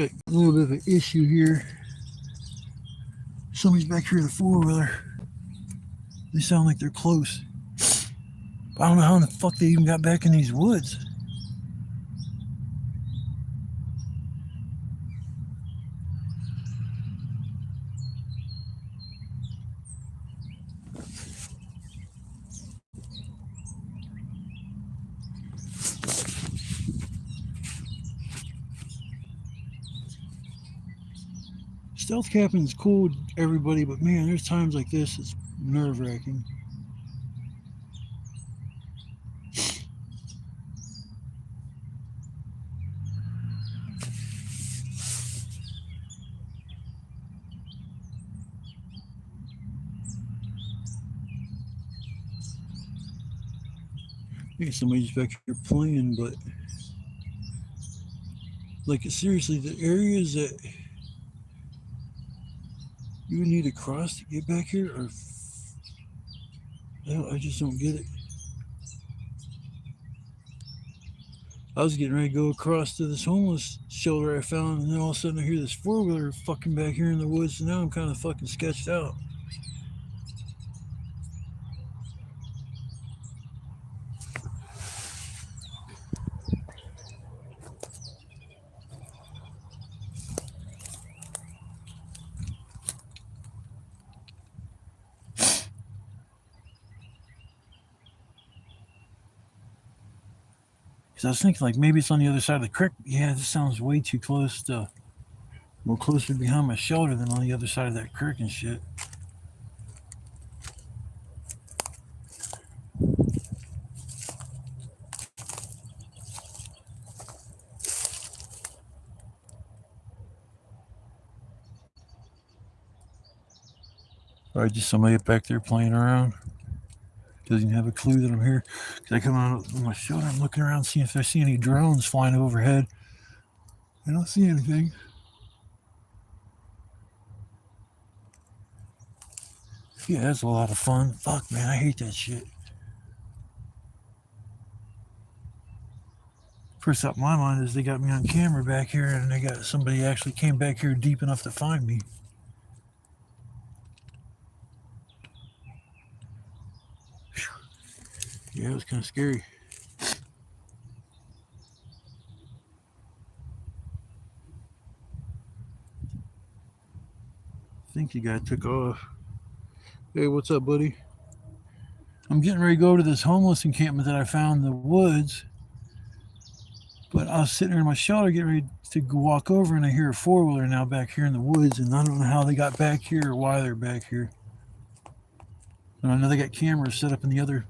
got a little bit of an issue here. Somebody's back here in the four-wheeler. They sound like they're close. But I don't know how in the fuck they even got back in these woods. Stealth camping is cool, everybody, but man, there's times like this it's nerve-wracking. Maybe somebody's back here playing, but like seriously, the areas that you would need to cross to get back here are I just don't get it. I was getting ready to go across to this homeless shelter I found, and then all of a sudden I hear this four-wheeler fucking back here in the woods, and now I'm kind of fucking sketched out. Because I was thinking, like, maybe it's on the other side of the creek. Yeah, this sounds way too close to, more closer behind my shelter than on the other side of that creek and shit. Probably just somebody back there playing around. Doesn't even have a clue that I'm here. Because I come out on my shelter, I'm looking around, seeing if I see any drones flying overhead. I don't see anything. Yeah, that's a lot of fun. Fuck, man, I hate that shit. First thought in my mind is they got me on camera back here, and they got somebody actually came back here deep enough to find me. Yeah, it was kind of scary. I think the guy took off. Hey, what's up, buddy? I'm getting ready to go to this homeless encampment that I found in the woods. But I was sitting there in my shelter getting ready to walk over, and I hear a four-wheeler now back here in the woods, and I don't know how they got back here or why they're back here. And I know they got cameras set up in the other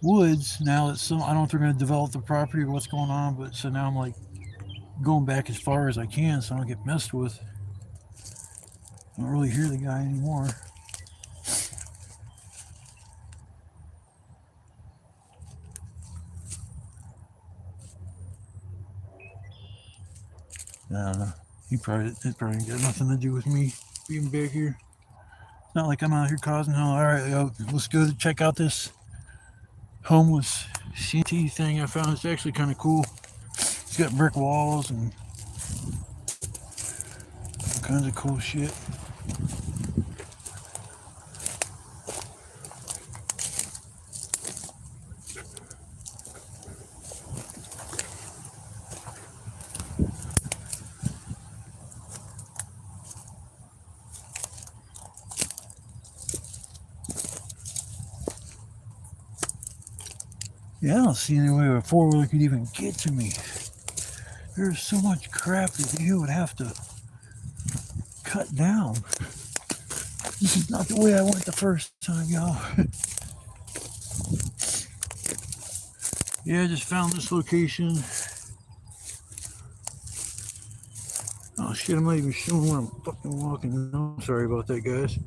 woods. Now that some, I don't know if they're going to develop the property or what's going on, but so now I'm like going back as far as I can so I don't get messed with. I don't really hear the guy anymore. I don't know. It probably got nothing to do with me being back here. It's not like I'm out here causing hell. All right, let's go check out this homeless shanty thing I found. It's actually kind of cool. It's got brick walls and all kinds of cool shit. Yeah, I don't see any way a four-wheeler could even get to me. There's so much crap that you would have to cut down. This is not the way I went the first time, y'all. Yeah, I just found this location. Oh shit, I'm not even showing where I'm fucking walking. No, I'm sorry about that, guys.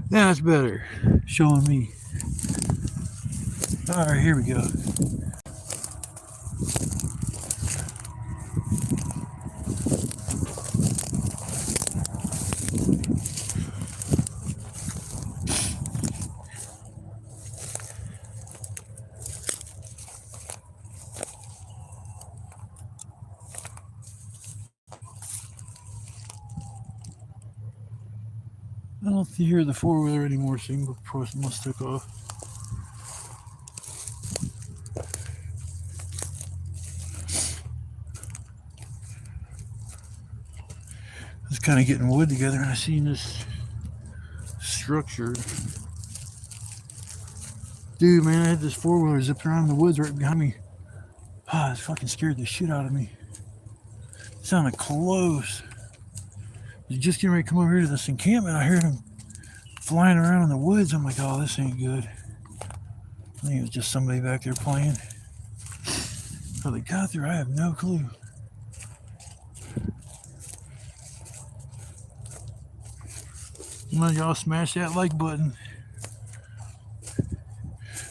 That's better. Showing me. Alright, here we go. I don't hear the four-wheeler anymore, so you must took off. I was kind of getting wood together, and I seen this structure. Dude, man, I had this four-wheeler zipping around in the woods right behind me. Ah, it fucking scared the shit out of me. It sounded close. He's just getting ready to come over here to this encampment. I heard him flying around in the woods. I'm like, oh, this ain't good. I think it was just somebody back there playing. How they got there, I have no clue. Come on, y'all, smash that like button.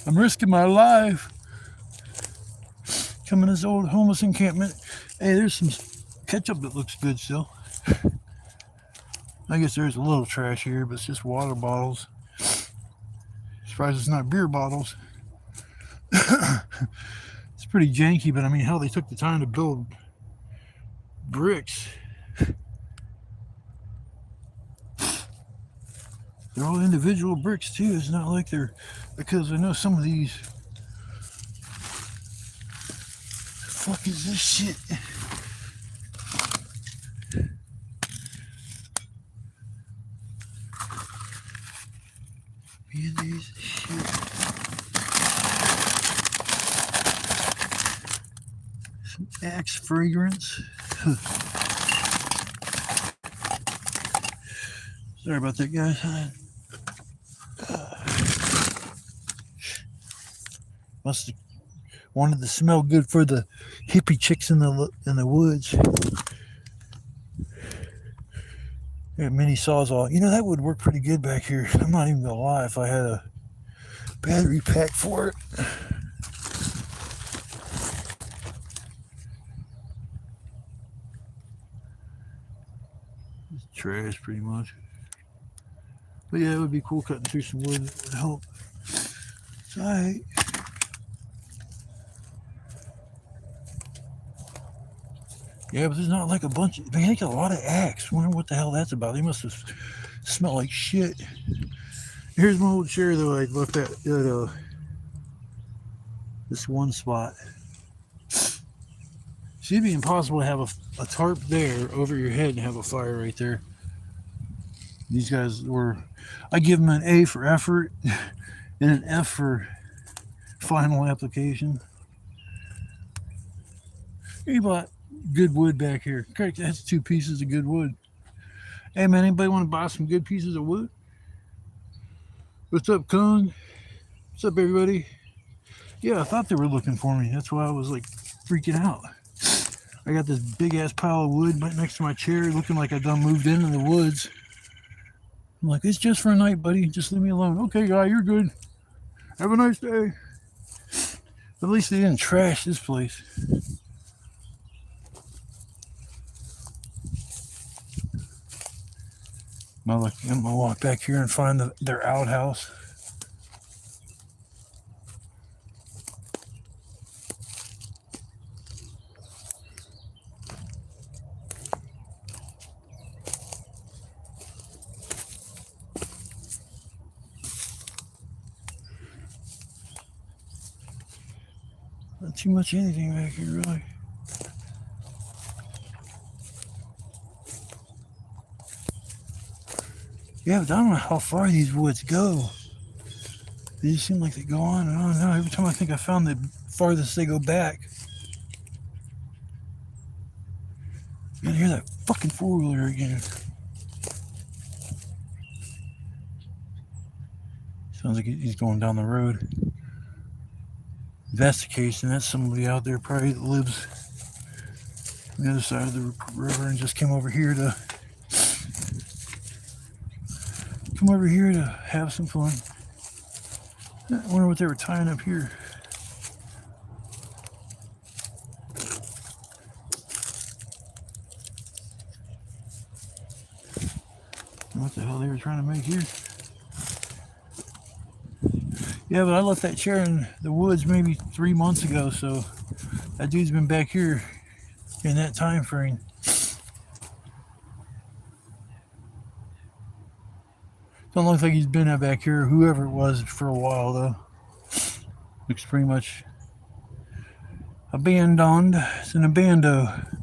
I'm risking my life coming to this old homeless encampment. Hey, there's some ketchup that looks good still. I guess there's a little trash here, but it's just water bottles. Surprised it's not beer bottles. It's pretty janky, but I mean, hell, they took the time to build bricks. They're all individual bricks too. It's not like they're, because I know some of these. The fuck is this shit? Band-Aids, shit. Some Axe fragrance. Sorry about that, guys. Must have wanted to smell good for the hippie chicks in the woods. Yeah, mini sawzall. You know, that would work pretty good back here. I'm not even gonna lie, if I had a battery pack for it. It's trash pretty much. But yeah, it would be cool cutting through some wood. It would help. It's alright. Yeah, but there's not like a bunch of, they got a lot of axe. Wonder what the hell that's about. They must have smelled like shit. Here's my old chair though. I left that at this one spot. See, it'd be impossible to have a tarp there over your head and have a fire right there. These guys were, I give them an A for effort and an F for final application. You bought good wood back here. Correct, that's 2 pieces of good wood. Hey man, anybody want to buy some good pieces of wood? What's up, Kung? What's up, everybody? Yeah, I thought they were looking for me. That's why I was like freaking out. I got this big ass pile of wood right next to my chair, looking like I done moved into the woods. I'm like, it's just for a night, buddy. Just leave me alone. Okay, guy, you're good. Have a nice day. But at least they didn't trash this place. I'm gonna walk back here and find their outhouse. Not too much anything back here, really. Yeah, but I don't know how far these woods go. They just seem like they go on and on and on. Every time I think I found the farthest they go back. Man, I hear that fucking four-wheeler again. Sounds like he's going down the road. If that's the case, then that's somebody out there probably that lives on the other side of the river and just came over here to have some fun. I wonder what they were tying up here. What the hell they were trying to make here? Yeah, but I left that chair in the woods maybe 3 months ago, so that dude's been back here in that time frame. Don't look like he's been back here, whoever it was, for a while though. Looks pretty much abandoned. It's an abando.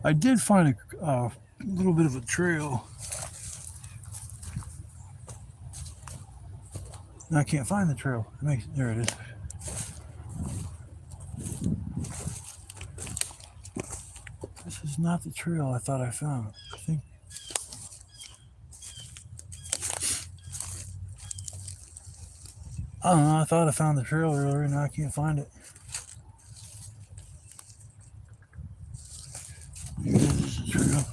I did find a little bit of a trail. I can't find the trail. There it is. This is not the trail I thought I found. I think. I don't know. I thought I found the trail earlier, and now I can't find it. Maybe this is the trail.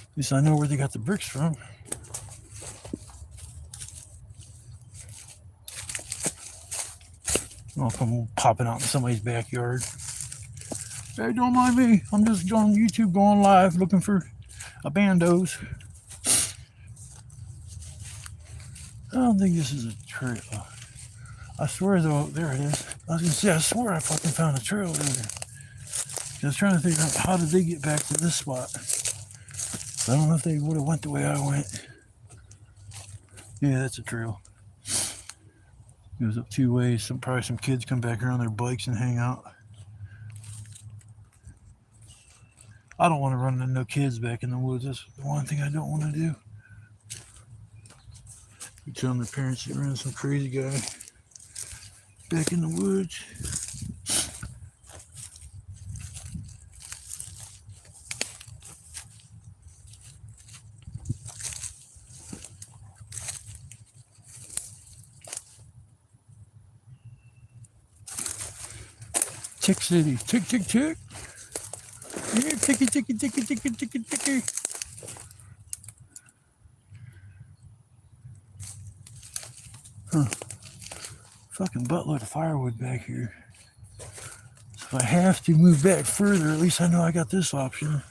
At least I know where they got the bricks from. I'll come popping out in somebody's backyard. Hey, don't mind me. I'm just on YouTube going live looking for abandos. I don't think this is a trail. I swear though, there it is. I was gonna say, I swear I fucking found a trail there. I was trying to figure out how did they get back to this spot. I don't know if they would have went the way I went. Yeah, that's a trail. It goes up two ways. Probably some kids come back here on their bikes and hang out. I don't want to run into no kids back in the woods. That's the one thing I don't want to do. Be telling their parents they ran some crazy guy back in the woods. Tick City. Tick, tick, tick. Yeah, ticky, ticky, ticky, ticky, ticky, ticky. Huh. Fucking buttload of firewood back here. So if I have to move back further, at least I know I got this option.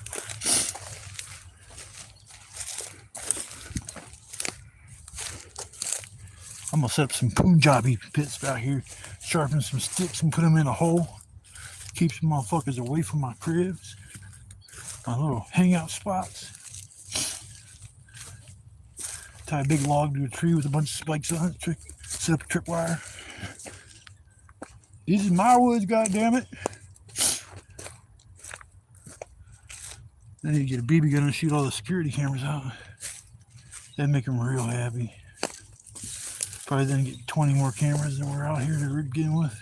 I'm gonna set up some Punjabi pits out here, sharpen some sticks and put them in a hole. Keep some motherfuckers away from my cribs, my little hangout spots. Tie a big log to a tree with a bunch of spikes on it, set up a tripwire. This is my woods, goddammit. Then you get a BB gun and shoot all the security cameras out. That'd make them real happy. Probably then get 20 more cameras than we're out here to begin with.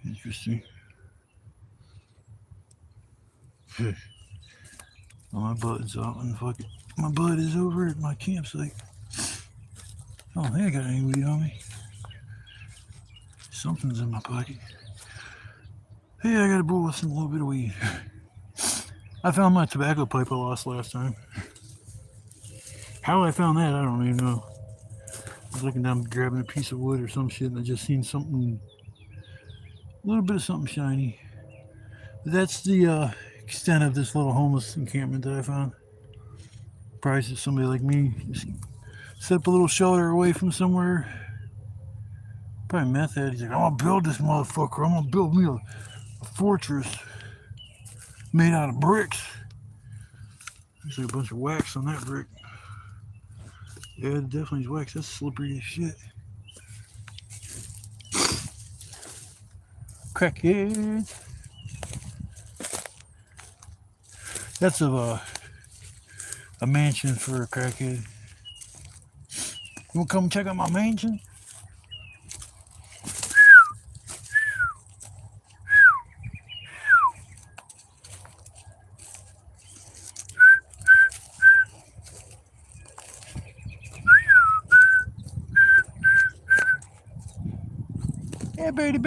Interesting. Well, my bud's out and fuck it. My bud is over at my campsite. I don't think I got any weed on me. Something's in my pocket. Hey, I got a bowl with a little bit of weed. I found my tobacco pipe I lost last time. How I found that, I don't even know. I was looking down grabbing a piece of wood or some shit and I just seen something, a little bit of something shiny. But that's the extent of this little homeless encampment that I found. Probably just somebody like me just set up a little shelter away from somewhere. Probably meth head. He's like, I'm gonna build this motherfucker. I'm gonna build me a fortress made out of bricks. There's like a bunch of wax on that brick. Yeah, it definitely is wax. That's slippery as shit. Crackhead. That's a mansion for a crackhead. You wanna come check out my mansion? Yeah, baby.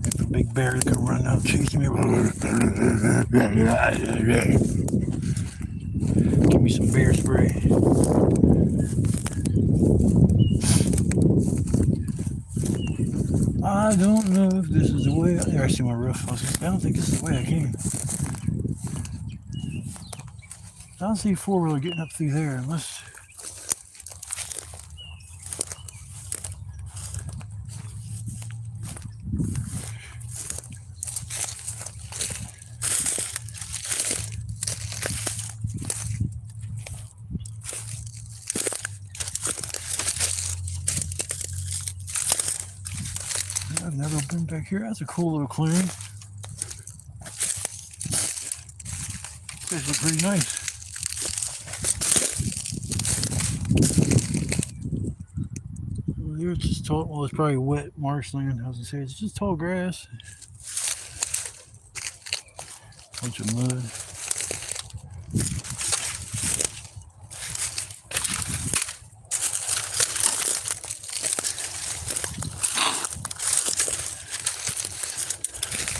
If a big bear come running out chasing me. Give me some bear spray. I don't know if this is the way. There, I see my roof. I don't think this is the way I came. I don't see a four-wheeler getting up through there unless. I've never been back here. That's a cool little clearing. This is pretty nice. Well, it's just tall. Well, it's probably wet marshland. I was gonna say it's just tall grass. Bunch of mud.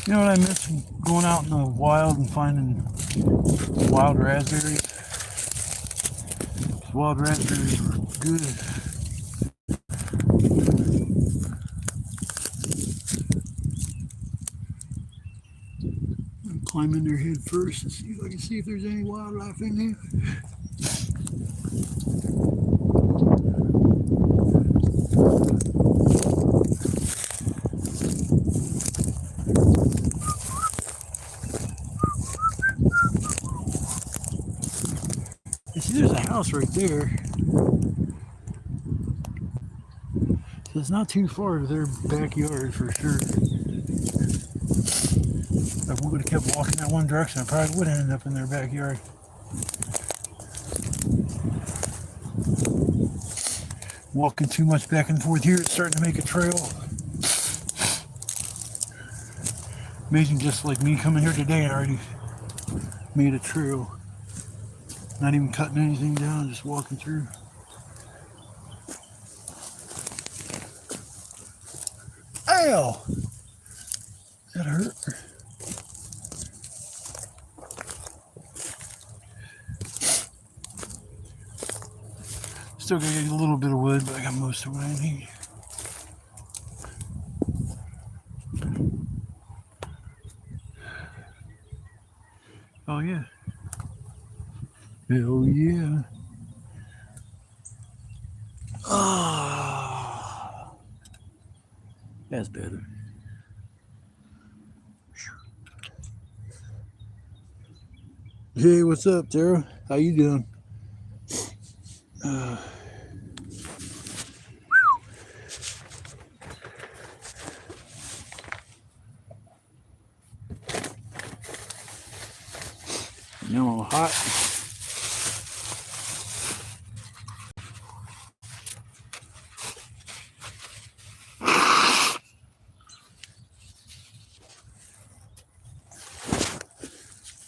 You know what I miss? Going out in the wild and finding wild raspberries. Wild raspberries were good. I'm climbing their head first and see if I can see if there's any wildlife in there. You see, there's a house right there. So it's not too far to their backyard for sure. If we would have kept walking that one direction, I probably would have ended up in their backyard. Walking too much back and forth here, it's starting to make a trail. Amazing, just like me coming here today, I already made a trail. Not even cutting anything down, just walking through. Ow! That hurt. Still gotta get a little bit of wood, but I got most of what I need. Oh yeah. Hell yeah. Ah, that's better. Hey, what's up, Tara? How you doing? No, hot.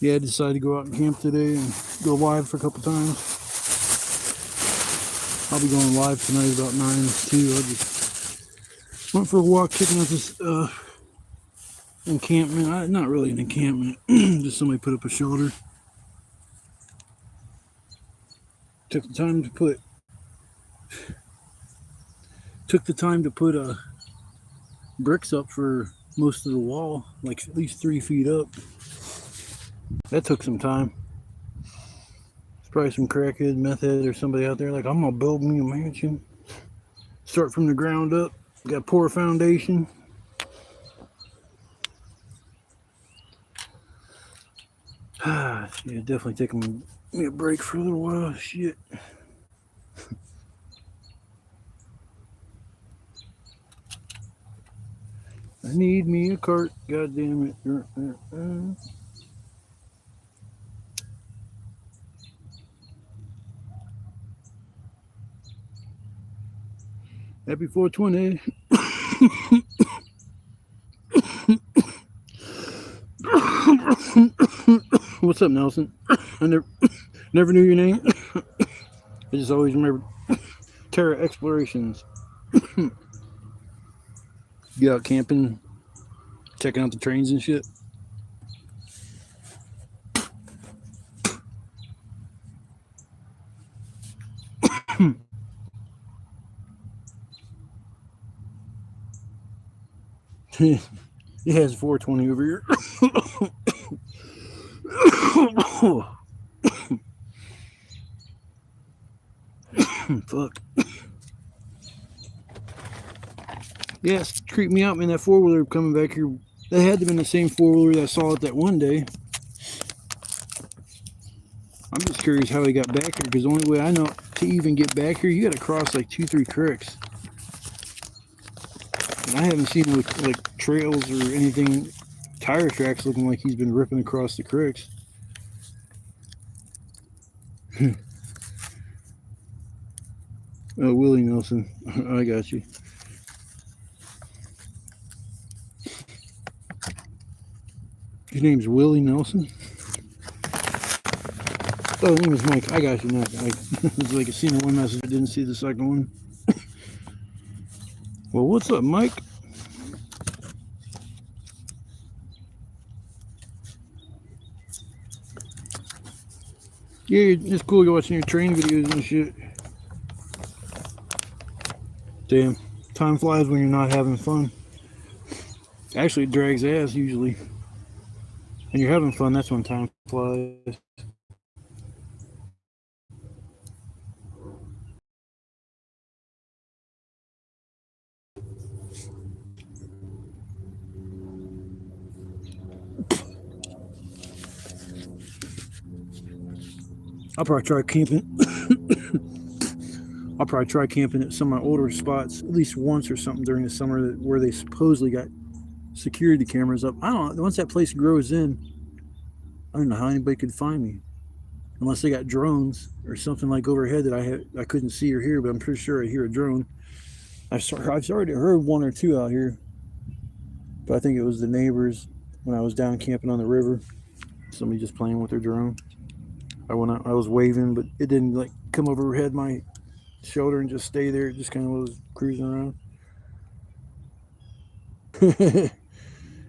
Yeah, I decided to go out and camp today and go live for a couple times. I'll be going live tonight about 9 too. I just went for a walk, checking out this encampment. Not really an encampment, just somebody put up a shelter. Took the time to put bricks up for most of the wall, like at least 3 feet up. That took some time. There's probably some crackhead, meth head, or somebody out there like, I'm gonna build me a mansion. Start from the ground up. Got to pour a foundation. Yeah, definitely taking me a break for a little while. Shit. I need me a cart. God damn it. Happy 420. What's up, Nelson? I never knew your name. I just always remember Terra Explorations. You out camping, checking out the trains and shit. It has 420 over here. Fuck. Yeah, it's creeped me out, man. That four-wheeler coming back here, that had to have been the same four-wheeler that I saw it that one day. I'm just curious how he got back here, because the only way I know to even get back here, you got to cross like 2-3 creeks. And I haven't seen like trails or anything, tire tracks looking like he's been ripping across the creeks. Oh, Willie Nelson. I got you. His name's Willie Nelson. Oh, his name is Mike. I got you now. It's like I seen the one message, I didn't see the second one. Well, what's up, Mike? Yeah, it's cool watching your train videos and shit. Damn, time flies when you're not having fun. Actually, it drags ass usually. When you're having fun, that's when time flies. I'll probably try camping. I'll probably try camping at some of my older spots at least once or something during the summer where they supposedly got security cameras up. I don't know. Once that place grows in, I don't know how anybody could find me unless they got drones or something like overhead that I couldn't see or hear. But I'm pretty sure I hear a drone. I've already heard one or two out here, but I think it was the neighbors when I was down camping on the river. Somebody just playing with their drone. I was waving, but it didn't like come overhead my shoulder and just stay there. It just kind of was cruising around.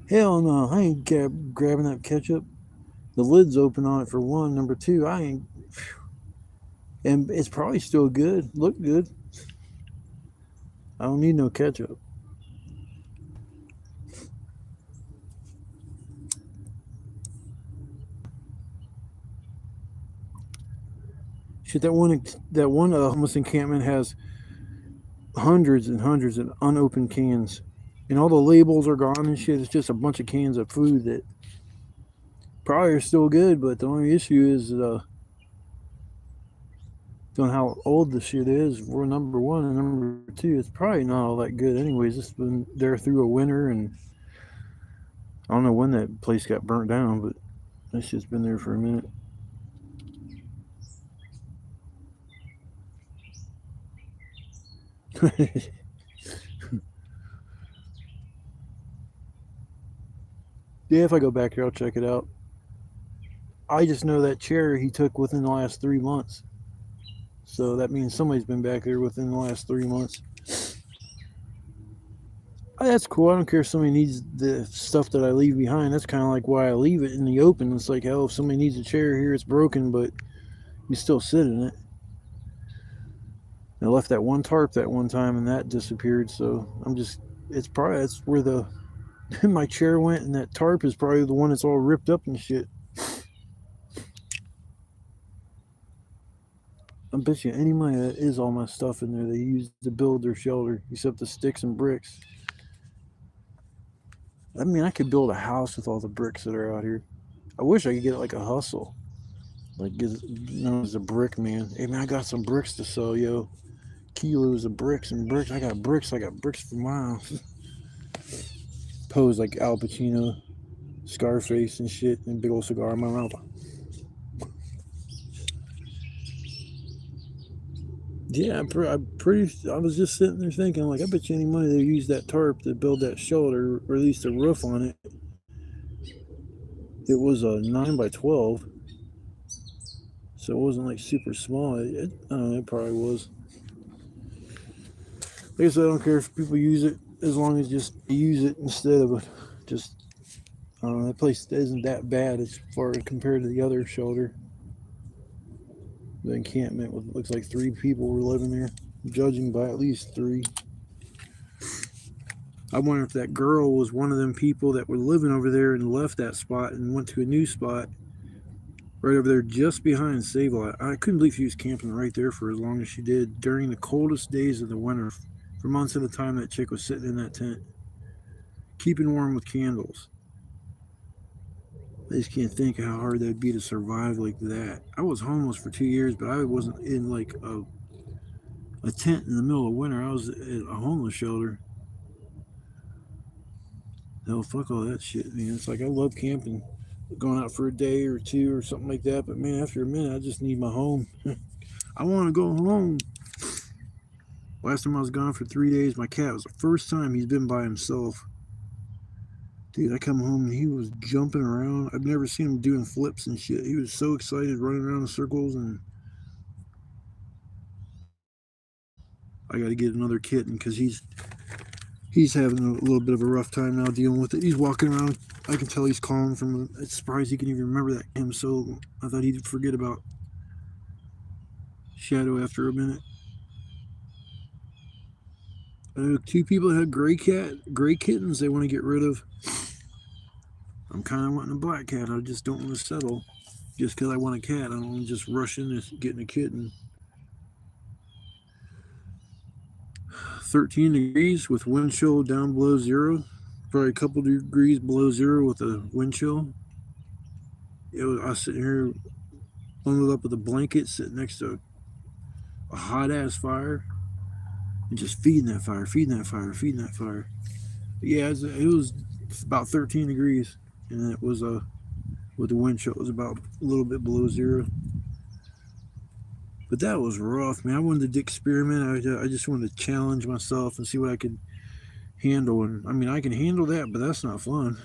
Hell no, I ain't grabbing that ketchup. The lid's open on it for one. Number two, I ain't. And it's probably still good. Look good. I don't need no ketchup. Shit, that one homeless encampment has hundreds and hundreds of unopened cans, and all the labels are gone and shit. It's just a bunch of cans of food that probably are still good, but the only issue is don't know how old the shit is. We're number one, and number two, it's probably not all that good anyways. It's been there through a winter, and I don't know when that place got burnt down, but that shit's been there for a minute. Yeah, if I go back here, I'll check it out. I just know that chair he took within the last 3 months. So that means somebody's been back there within the last 3 months. Oh, that's cool. I don't care if somebody needs the stuff that I leave behind. That's kind of like why I leave it in the open. It's like, hell, if somebody needs a chair here, it's broken, but you still sit in it. I left that one tarp that one time and that disappeared. So that's where my chair went, and that tarp is probably the one that's all ripped up and shit. I bet you any money that is all my stuff in there they used to build their shelter, except the sticks and bricks. I mean, I could build a house with all the bricks that are out here. I wish I could get like a hustle, like get known as a brick man. Hey man, I got some bricks to sell, yo. Kilos of bricks and bricks. I got bricks for miles. Pose like Al Pacino, Scarface and shit, and big old cigar in my mouth. Yeah, I was just sitting there thinking, like, I bet you any money they used that tarp to build that shelter, or at least a roof on it. It was a 9x12, so it wasn't like super small. I don't know, it probably was. I guess I don't care if people use it as long as just use it instead of just. I don't know. That place isn't that bad as far as compared to the other shelter. The encampment looks like 3 people were living there, judging by at least 3. I wonder if that girl was one of them people that were living over there and left that spot and went to a new spot right over there just behind Save-A-Lot. I couldn't believe she was camping right there for as long as she did during the coldest days of the winter. For months at a time, that chick was sitting in that tent, keeping warm with candles. I just can't think of how hard that'd be to survive like that. I was homeless for 2 years, but I wasn't in like a tent in the middle of winter. I was at a homeless shelter. Hell, fuck all that shit, man. It's like I love camping, going out for a day or two or something like that. But man, after a minute, I just need my home. I want to go home. Last time I was gone for 3 days, my cat was the first time he's been by himself. Dude, I come home and he was jumping around. I've never seen him doing flips and shit. He was so excited, running around in circles, and I got to get another kitten because he's having a little bit of a rough time now dealing with it. He's walking around. I can tell he's calm from. It's surprised he can even remember that him. So I thought he'd forget about Shadow after a minute. I know 2 people that had gray kittens they want to get rid of. I'm kind of wanting a black cat. I just don't want to settle. Just because I want a cat, I don't want to just rush into getting a kitten. 13 degrees with wind chill down below zero. Probably a couple degrees below zero with a wind chill. I was sitting here bundled up with a blanket, sitting next to a hot ass fire, and just feeding that fire. But yeah, it was about 13 degrees, and it was with the wind chill, it was about a little bit below zero. But that was rough, man. I wanted to experiment. I just wanted to challenge myself and see what I could handle. And I mean, I can handle that, but that's not fun.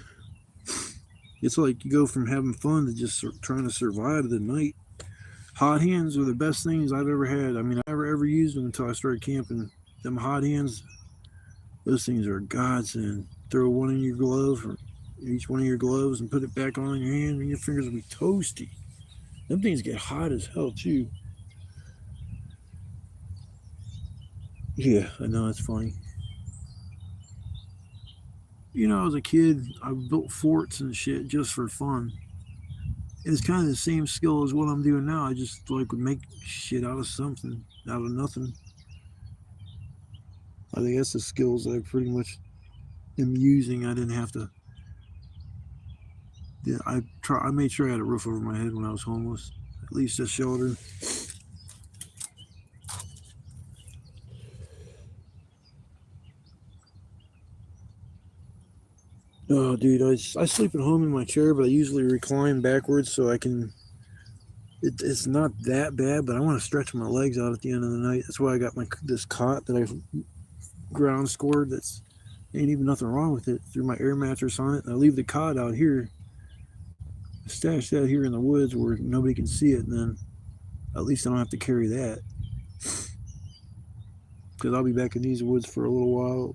It's like you go from having fun to just trying to survive the night. Hot hands are the best things I've ever had. I mean, I never ever used them until I started camping. Them hot hands, those things are a godsend. Throw one in your glove, or each one of your gloves, and put it back on your hand, and your fingers will be toasty. Them things get hot as hell too. Yeah, I know, it's funny. You know, as a kid, I built forts and shit just for fun. And it's kind of the same skill as what I'm doing now. I just like would make shit out of something, out of nothing. I think that's the skills that I pretty much am using. I didn't have to. Yeah, I made sure I had a roof over my head when I was homeless, at least a shelter. Oh, dude, I sleep at home in my chair, but I usually recline backwards so I can. It's not that bad, but I want to stretch my legs out at the end of the night. That's why I got this cot that I ground scored. That's ain't even nothing wrong with it. Threw my air mattress on it, and I leave the cot out here. I stash that here in the woods where nobody can see it, and then at least I don't have to carry that. Because I'll be back in these woods for a little while,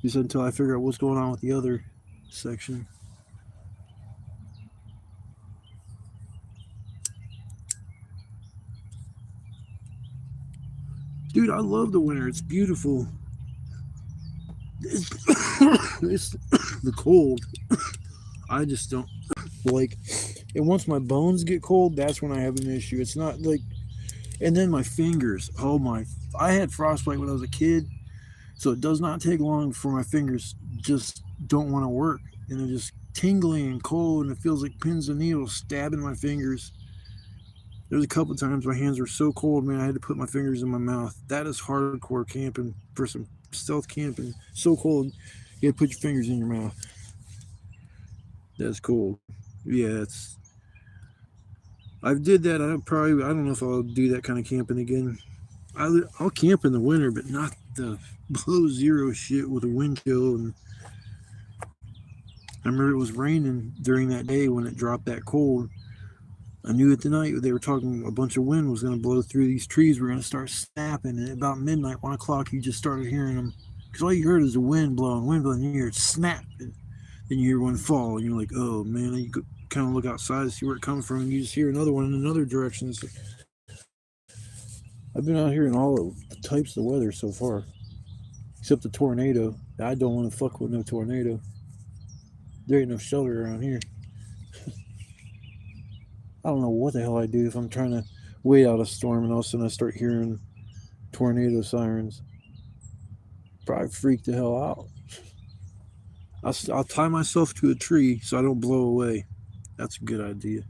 just until I figure out what's going on with the other section. Dude, I love the winter. It's beautiful. It's the cold. I just don't like. And once my bones get cold, that's when I have an issue. It's not like. And then my fingers. Oh my! I had frostbite when I was a kid, so it does not take long for my fingers just don't want to work, and they're just tingling and cold, and it feels like pins and needles stabbing my fingers. There's a couple of times my hands were so cold, man, I had to put my fingers in my mouth. That is hardcore camping for some stealth camping. So cold, you had to put your fingers in your mouth. That's cold. Yeah, it's. I did that. I don't know if I'll do that kind of camping again. I'll camp in the winter, but not the below zero shit with a wind chill. And I remember it was raining during that day when it dropped that cold. I knew at the night they were talking a bunch of wind was going to blow through these trees. We're going to start snapping. And at about midnight, 1 o'clock, you just started hearing them. Because all you heard is the wind blowing. And you hear it snap. And then you hear one fall. And you're like, oh, man. And you kind of look outside to see where it comes from. And you just hear another one in another direction. So I've been out here in all the types of weather so far. Except the tornado. I don't want to fuck with no tornado. There ain't no shelter around here. I don't know what the hell I do if I'm trying to wait out a storm and all of a sudden I start hearing tornado sirens. Probably freak the hell out. I'll tie myself to a tree so I don't blow away. That's a good idea.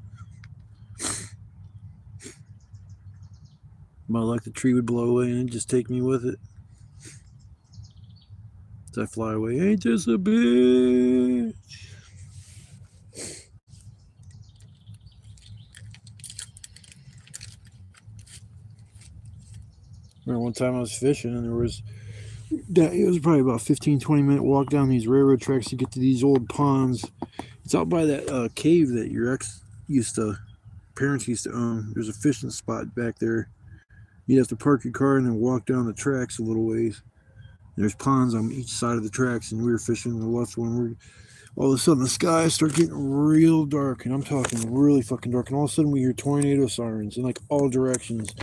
Might like the tree would blow away and just take me with it. As I fly away, ain't this a bitch? Remember one time I was fishing and it was probably about a 15-20 minute walk down these railroad tracks to get to these old ponds. It's out by that cave that your parents used to own. There's a fishing spot back there. You'd have to park your car and then walk down the tracks a little ways. There's ponds on each side of the tracks, and we were fishing the left one. All of a sudden, the sky started getting real dark, and I'm talking really fucking dark. And all of a sudden, we hear tornado sirens in like all directions.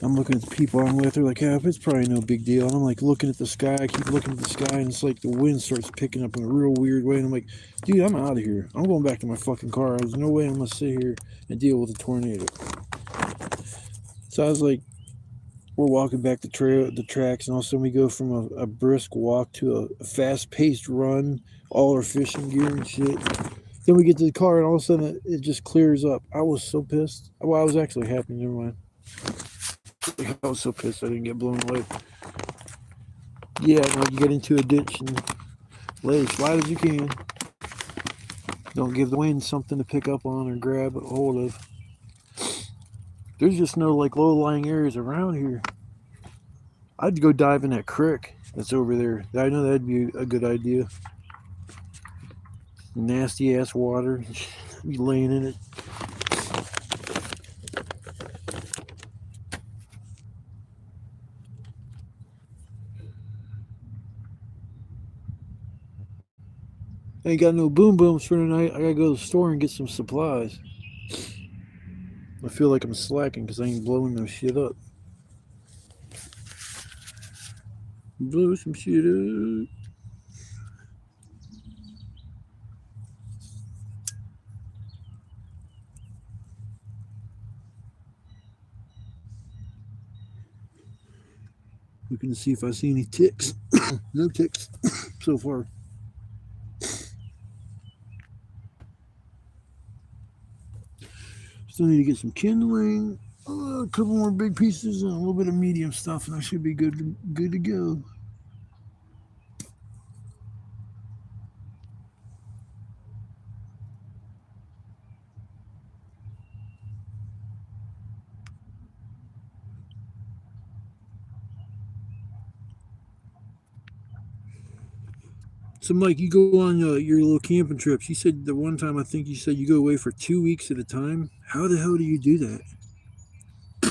I'm looking at the people I'm with. They're like, yeah, it's probably no big deal. And I'm like looking at the sky. I keep looking at the sky, and it's like the wind starts picking up in a real weird way. And I'm like, dude, I'm out of here. I'm going back to my fucking car. There's no way I'm going to sit here and deal with a tornado. So I was like, we're walking back the tracks, and all of a sudden we go from a brisk walk to a fast-paced run, all our fishing gear and shit. Then we get to the car, and all of a sudden it just clears up. I was so pissed. Well, I was actually happy. Never mind. I was so pissed I didn't get blown away. Yeah, no, you get into a ditch and lay as flat as you can. Don't give the wind something to pick up on or grab a hold of. There's just no like low-lying areas around here. I'd go dive in that creek that's over there. I know that'd be a good idea. Nasty ass water. Be laying in it. I ain't got no boom booms for tonight. I gotta go to the store and get some supplies. I feel like I'm slacking because I ain't blowing no shit up. Blow some shit up. Looking to see if I see any ticks. No ticks so far. Still need to get some kindling, a couple more big pieces, and a little bit of medium stuff, and I should be good to go. So, Mike, you go on your little camping trips. You said the one time I think you said you go away for 2 weeks at a time. How the hell do you do that? I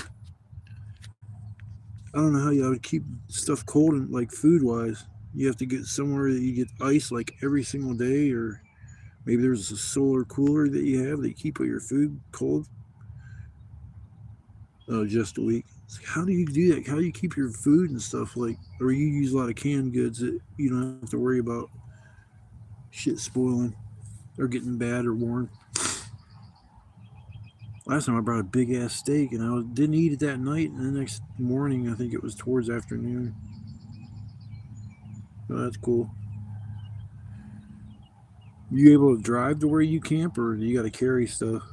don't know how you would keep stuff cold and like food wise. You have to get somewhere that you get ice like every single day, or maybe there's a solar cooler that you have that you keep all your food cold. Oh, just a week. Like, how do you do that? How do you keep your food and stuff like? Or you use a lot of canned goods that you don't have to worry about shit spoiling or getting bad or worn. Last time I brought a big ass steak and I didn't eat it that night, and the next morning I think it was towards afternoon. Oh, that's cool. You able to drive to where you camp, or do you got to carry stuff?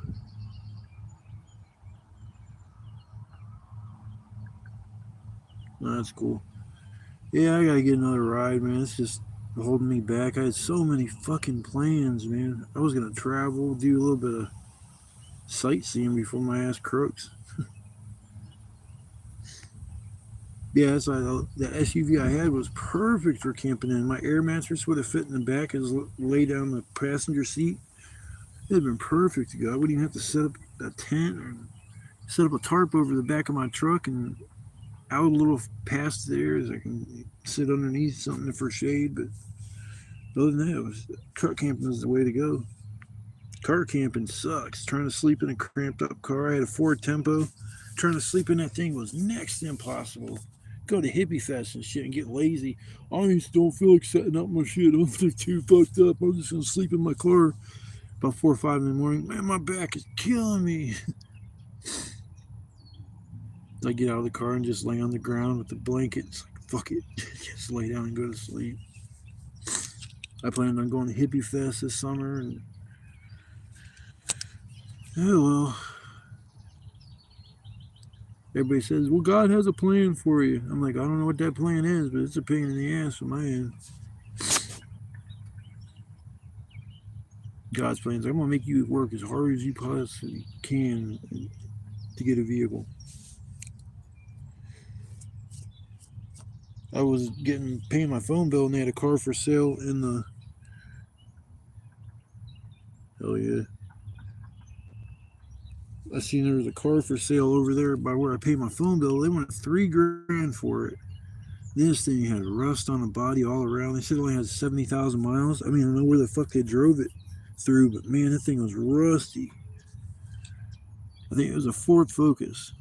Oh, that's cool. Yeah, I gotta get another ride, man. It's just holding me back. I had so many fucking plans, man. I was gonna travel, do a little bit of sightseeing before my ass crooks. Yeah, that's like the SUV I had was perfect for camping in. My air mattress would have fit in the back and lay down the passenger seat. It'd been perfect to go. I wouldn't even have to set up a tent or set up a tarp over the back of my truck and out a little past there as I can sit underneath something for shade. But other than that, truck camping is the way to go. Car camping sucks. Trying to sleep in a cramped up car. I had a Ford Tempo. Trying to sleep in that thing was next to impossible. go to Hippie Fest and shit and get lazy. I just don't feel like setting up my shit. I'm too fucked up. I'm just gonna sleep in my car about 4 or 5 in the morning. Man, my back is killing me. I get out of the car and just lay on the ground with the blankets. Like, fuck it. Just lay down and go to sleep. I planned on going to Hippie Fest this summer, and oh well. Everybody says, well, God has a plan for you. I'm like, I don't know what that plan is, but it's a pain in the ass for my end. God's plans, I'm going to make you work as hard as you possibly can to get a vehicle. I was paying my phone bill, and they had a car for sale in the, hell yeah. I seen there was a car for sale over there by where I paid my phone bill. They wanted $3,000 for it. This thing had rust on the body all around. They said it only had 70,000 miles. I mean, I don't know where the fuck they drove it through, but man, that thing was rusty. I think it was a Ford Focus.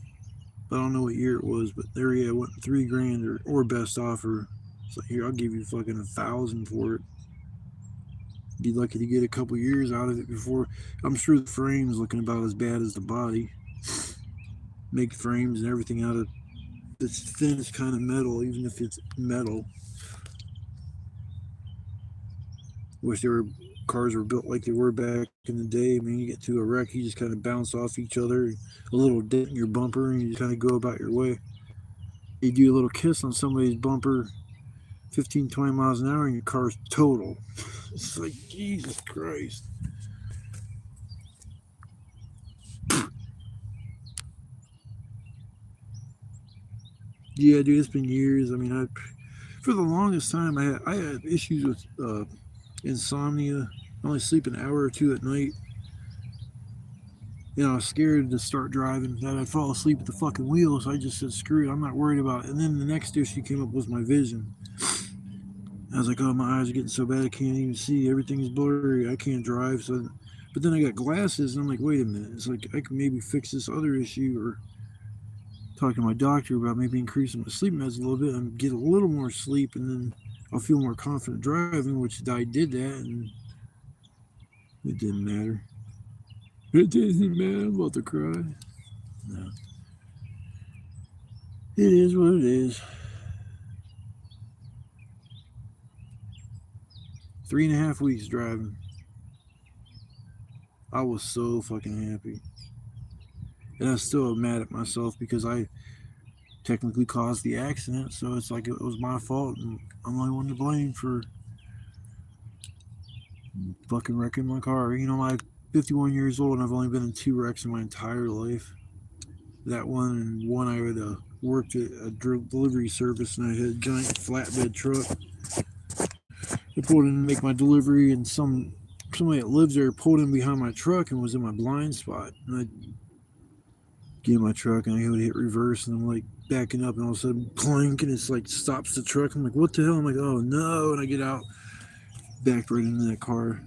I don't know what year it was, but there, yeah, it went $3,000 or best offer. It's like, here, I'll give you fucking 1,000 for it. Be lucky to get a couple years out of it before. I'm sure the frame's looking about as bad as the body. Make frames and everything out of this thinnest kind of metal, even if it's metal. Wish there were cars were built like they were back in the day. I mean, you get to a wreck, you just kind of bounce off each other, a little dent in your bumper, and you just kind of go about your way. You do a little kiss on somebody's bumper, 15, 20 miles an hour, and your car's total. It's like, Jesus Christ. Yeah, dude, it's been years. I mean, for the longest time, I had issues with insomnia. I only sleep an hour or two at night. You know, I was scared to start driving, that I'd fall asleep at the fucking wheel, so I just said, screw it, I'm not worried about it. And then the next issue came up was my vision. I was like, oh, my eyes are getting so bad I can't even see. Everything's blurry. I can't drive. So, but then I got glasses, and I'm like, wait a minute. It's like I can maybe fix this other issue, or talk to my doctor about maybe increasing my sleep meds a little bit and get a little more sleep, and then I'll feel more confident driving, which I did that, and it didn't matter. It didn't matter. I'm about to cry. No. It is what it is. 3.5 weeks driving. I was so fucking happy. And I'm still mad at myself because I technically caused the accident, so it's like it was my fault, and I'm the only one to blame for fucking wrecking my car. You know, I'm 51 years old, and I've only been in 2 wrecks in my entire life. That one, and one I had worked at a delivery service, and I had a giant flatbed truck. I pulled in to make my delivery, and somebody that lives there pulled in behind my truck and was in my blind spot. And I get in my truck, and I go to hit reverse, and I'm like backing up, and all of a sudden, clank, and it's like stops the truck. I'm like, what the hell? I'm like, oh no! And I get out, backed right into that car.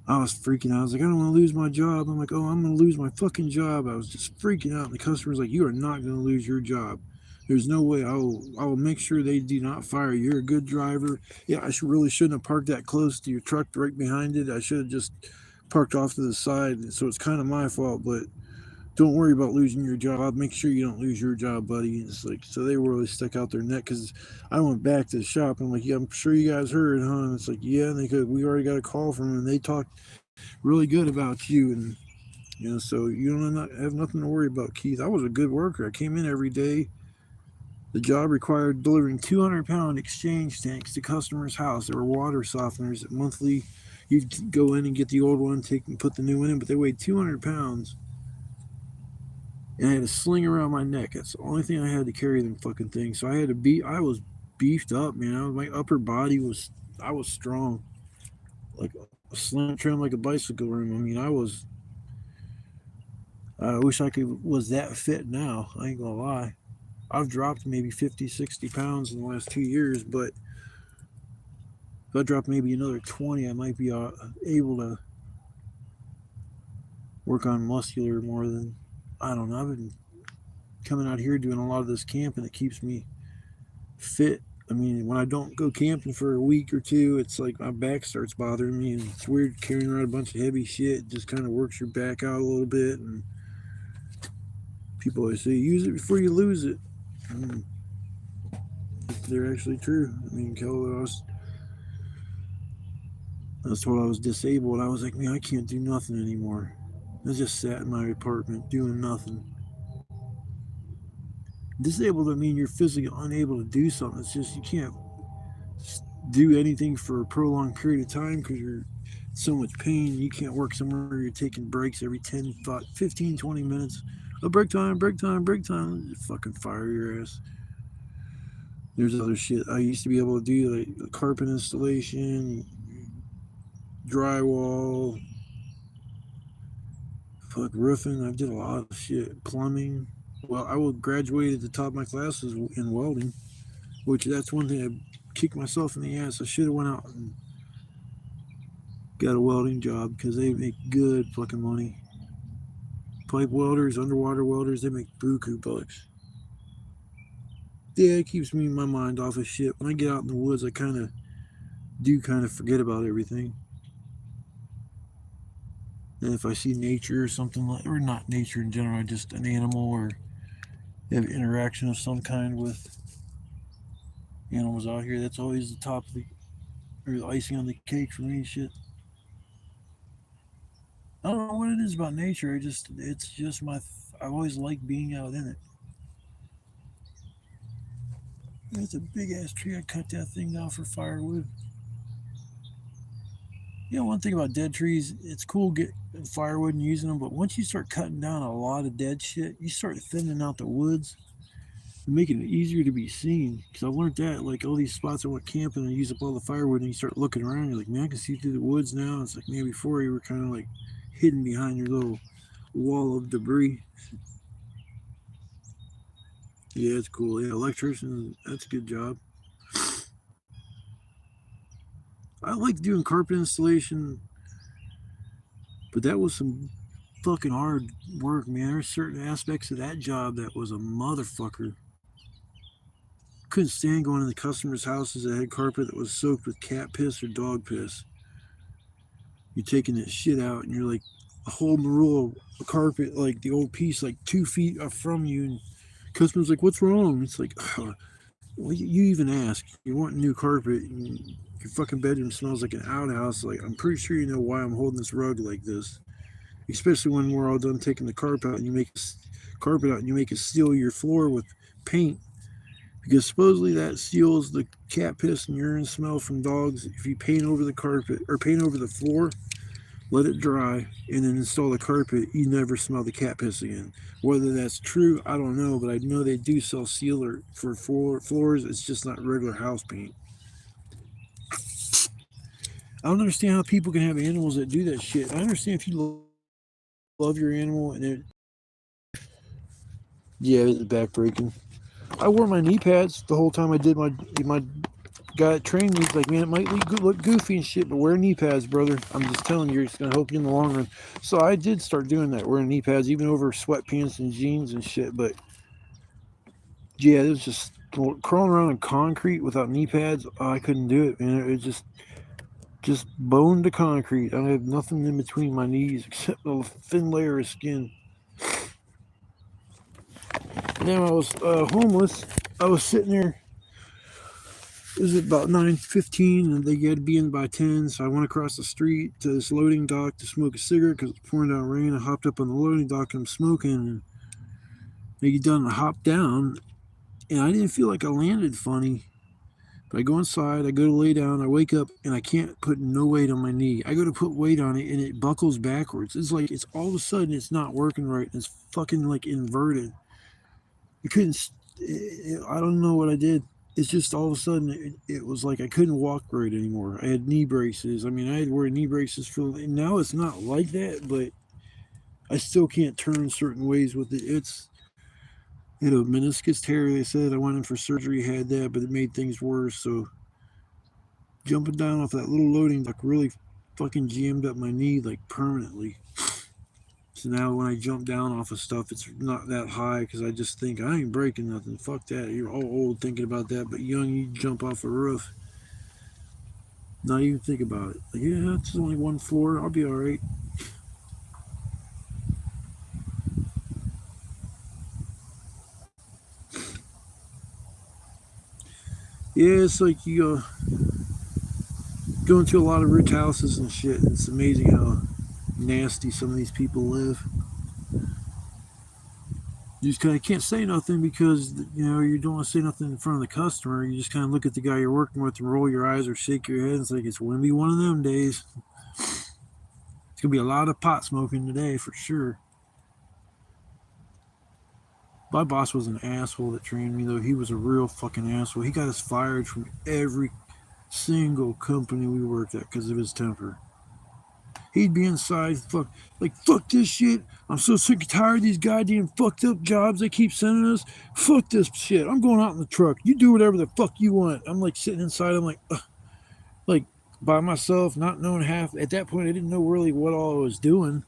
I was freaking out. I was like, I don't want to lose my job. I'm like, oh, I'm going to lose my fucking job. I was just freaking out. And the customer's like, you are not going to lose your job. There's no way. I will make sure they do not fire you. You're a good driver. Yeah, I really shouldn't have parked that close to your truck right behind it. I should have just parked off to the side. So it's kind of my fault, but don't worry about losing your job. I'll make sure you don't lose your job, buddy. And it's like, so they really stuck out their neck, because I went back to the shop. And I'm like, yeah, I'm sure you guys heard, huh? And it's like, yeah. And they could, we already got a call from them, and they talked really good about you. And, you know, so you don't have nothing to worry about, Keith. I was a good worker. I came in every day. The job required delivering 200-pound exchange tanks to customers' house. There were water softeners monthly. You'd go in and get the old one, take and put the new one in, but they weighed 200 pounds. And I had a sling around my neck. That's the only thing I had to carry them fucking things. So I was beefed up, man. My upper body I was strong. Like a slim trim, like a bicycle rim. I mean, I wish I was that fit now. I ain't gonna lie. I've dropped maybe 50, 60 pounds in the last 2 years, but if I drop maybe another 20, I might be able to work on muscular more than, I don't know. I've been coming out here doing a lot of this camping. It keeps me fit. I mean, when I don't go camping for a week or two, it's like my back starts bothering me, and it's weird carrying around a bunch of heavy shit. It just kind of works your back out a little bit, and people always say use it before you lose it. And they're actually true. I mean, I was told I was disabled. I was like, man, I can't do nothing anymore. I just sat in my apartment doing nothing. Disabled doesn't mean you're physically unable to do something. It's just you can't do anything for a prolonged period of time because you're in so much pain. You can't work somewhere you're taking breaks every 10, 15, 20 minutes. Oh, break time, break time, break time. Just fucking fire your ass. There's other shit I used to be able to do, like carpet installation, drywall, fuck roofing. I did a lot of shit. Plumbing. Well, I would graduate at the top of my classes in welding, which that's one thing I kicked myself in the ass. I should have went out and got a welding job because they make good fucking money. Pipe welders, underwater welders, they make buku bucks. Yeah, it keeps me my mind off of shit. When I get out in the woods, I kind of forget about everything. And if I see nature or something like, or not nature in general, just an animal or have interaction of some kind with animals out here, that's always the top of the, or the icing on the cake for me. Shit, I don't know what it is about nature. It's just I always like being out in it. It's a big ass tree. I cut that thing down for firewood. You know, one thing about dead trees, it's cool getting firewood and using them, but once you start cutting down a lot of dead shit, you start thinning out the woods and making it easier to be seen. Because I learned that, like all these spots I went camping and use up all the firewood, and you start looking around, you're like, man, I can see through the woods now. It's like, man, before you were kind of like hidden behind your little wall of debris. Yeah, it's cool. Yeah, electrician, that's a good job. I like doing carpet installation, but that was some fucking hard work, man. There's certain aspects of that job that was a motherfucker. Couldn't stand going to the customers' houses that had carpet that was soaked with cat piss or dog piss. You're taking that shit out and you're like holding the roll of carpet, like the old piece, like 2 feet from you. And customers like, what's wrong? It's like, well, you even ask. You want new carpet and your fucking bedroom smells like an outhouse. Like, I'm pretty sure you know why I'm holding this rug like this. Especially when we're all done taking the carpet out and you make it seal your floor with paint because supposedly that seals the cat piss and urine smell from dogs. If you paint over the carpet or paint over the floor, let it dry, and then install the carpet, you never smell the cat piss again. Whether that's true, I don't know, but I know they do sell sealer for floors. It's just not regular house paint. I don't understand how people can have animals that do that shit. I understand if you love your animal and yeah, it's back breaking. I wore my knee pads the whole time I did my guy that trained me. Like, man, it might look goofy and shit, but wear knee pads, brother. I'm just telling you, it's gonna help you in the long run. So I did start doing that, wearing knee pads, even over sweatpants and jeans and shit. But yeah, it was just crawling around in concrete without knee pads. I couldn't do it, man. It was just bone to concrete. I have nothing in between my knees except a thin layer of skin. Now I was homeless. I was sitting there. It was about 9:15, and they had to be in by 10. So I went across the street to this loading dock to smoke a cigarette because it's pouring down rain. I hopped up on the loading dock and I'm smoking. And I get done, I hop down, and I didn't feel like I landed funny. But I go inside, I go to lay down, I wake up, and I can't put no weight on my knee. I go to put weight on it, and it buckles backwards. It's like it's all of a sudden it's not working right. It's fucking like inverted. I couldn't. I don't know what I did. It's just all of a sudden it was like I couldn't walk right anymore. I had knee braces. I mean, I had to wear knee braces for. Now it's not like that, but I still can't turn certain ways with it. It's meniscus tear. They said I went in for surgery, had that, but it made things worse. So jumping down off that little loading dock really fucking jammed up my knee like permanently. So now when I jump down off of stuff, it's not that high because I just think I ain't breaking nothing. Fuck that. You're all old thinking about that, but young, you jump off a roof. Not even think about it. Like, yeah, it's only one floor. I'll be all right. Yeah, it's like you go into a lot of rich houses and shit. It's amazing how nasty some of these people live. You just kind of can't say nothing because you don't want to say nothing in front of the customer. You just kind of look at the guy you're working with and roll your eyes or shake your head. It's like it's going to be one of them days. It's going to be a lot of pot smoking today for sure. My boss was an asshole that trained me, though. He was a real fucking asshole. He got us fired from every single company we worked at because of his temper. He'd be inside, fuck this shit. I'm so sick and tired of these goddamn fucked up jobs they keep sending us. Fuck this shit. I'm going out in the truck. You do whatever the fuck you want. I'm like sitting inside. I'm like by myself, not knowing half. At that point, I didn't know really what all I was doing.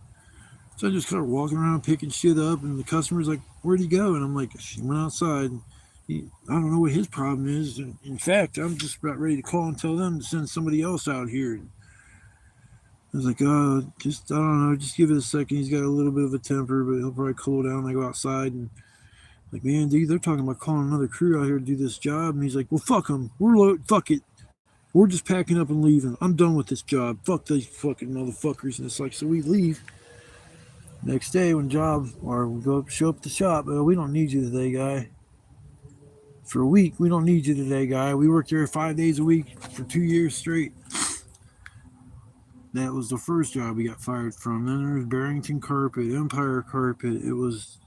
So I just kind of walking around picking shit up, and the customer's like, "Where'd he go?" And I'm like, "She went outside." I don't know what his problem is. In fact, I'm just about ready to call and tell them to send somebody else out here. I was like, just, I don't know, just give it a second. He's got a little bit of a temper, but he'll probably cool down. I go outside and, like, man, dude, they're talking about calling another crew out here to do this job. And he's like, well, fuck them. Fuck it. We're just packing up and leaving. I'm done with this job. Fuck these fucking motherfuckers. And it's like, so we leave. Next day, when we go show up at the shop, we don't need you today, guy. For a week, we don't need you today, guy. We worked there 5 days a week for 2 years straight. That was the first job we got fired from. Then there was Barrington Carpet, Empire Carpet. It was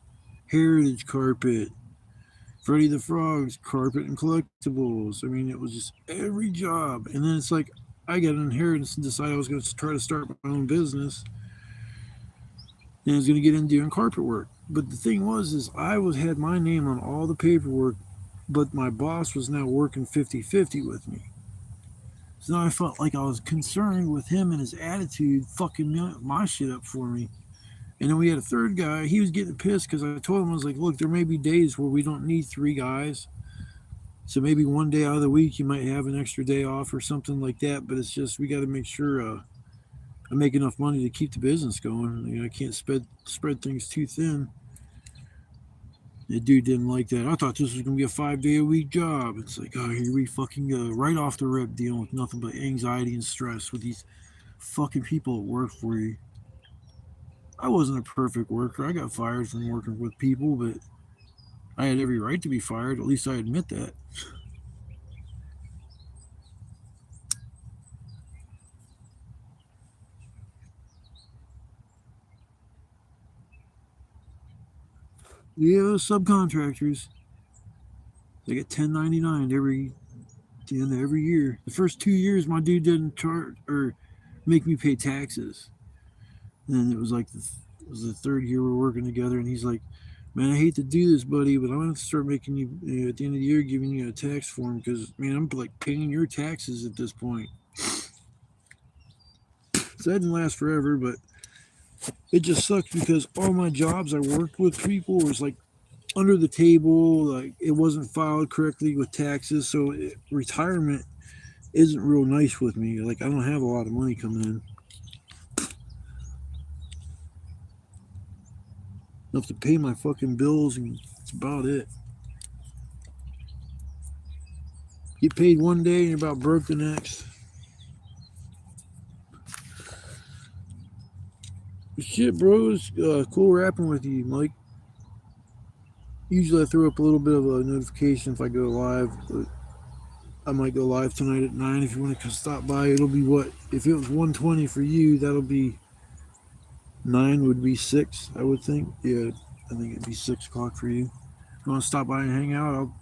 Heritage Carpet, Freddy the Frog's Carpet and Collectibles. I mean, it was just every job. And then it's like I got an inheritance and decided I was going to try to start my own business. And I was going to get into doing carpet work. But the thing was I had my name on all the paperwork, but my boss was now working 50-50 with me. So now I felt like I was concerned with him and his attitude fucking my shit up for me. And then we had a third guy. He was getting pissed because I told him, I was like, look, there may be days where we don't need 3 guys. So maybe one day out of the week you might have an extra day off or something like that. But it's just we got to make sure I make enough money to keep the business going. I can't spread things too thin. The dude didn't like that. I thought this was going to be a 5-day-a-week job. It's like, oh, here we fucking go. Right off the rip, dealing with nothing but anxiety and stress with these fucking people that work for you. I wasn't a perfect worker. I got fired from working with people, but I had every right to be fired. At least I admit that. Yeah, subcontractors. They get 1099 the end of every year. The first 2 years, my dude didn't charge or make me pay taxes. And it was like the third year we were working together, and he's like, man, I hate to do this, buddy, but I'm going to start making you, at the end of the year, giving you a tax form because, man, I'm like paying your taxes at this point. So that didn't last forever, but it just sucks because all my jobs I worked with people was like under the table, like it wasn't filed correctly with taxes. So retirement isn't real nice with me. Like I don't have a lot of money coming in. Enough to pay my fucking bills, and that's about it. Get paid one day and you're about broke the next. But shit, bros, cool rapping with you, Mike. Usually I throw up a little bit of a notification if I go live, but I might go live tonight at 9 if you want to stop by. It'll be what? If it was 1:20 for you, that'll be 9 would be 6, I would think. Yeah, I think it'd be 6 o'clock for you. If you want to stop by and hang out, I'll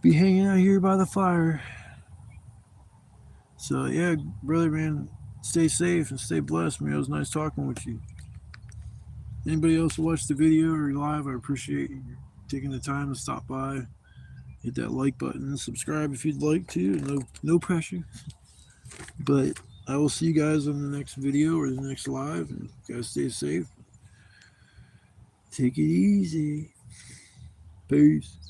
be hanging out here by the fire. So yeah, brother, man, stay safe and stay blessed, man. It was nice talking with you. Anybody else who watched the video or live, I appreciate you taking the time to stop by. Hit that like button, subscribe if you'd like to. No pressure. But I will see you guys on the next video or the next live. And you guys stay safe. Take it easy. Peace.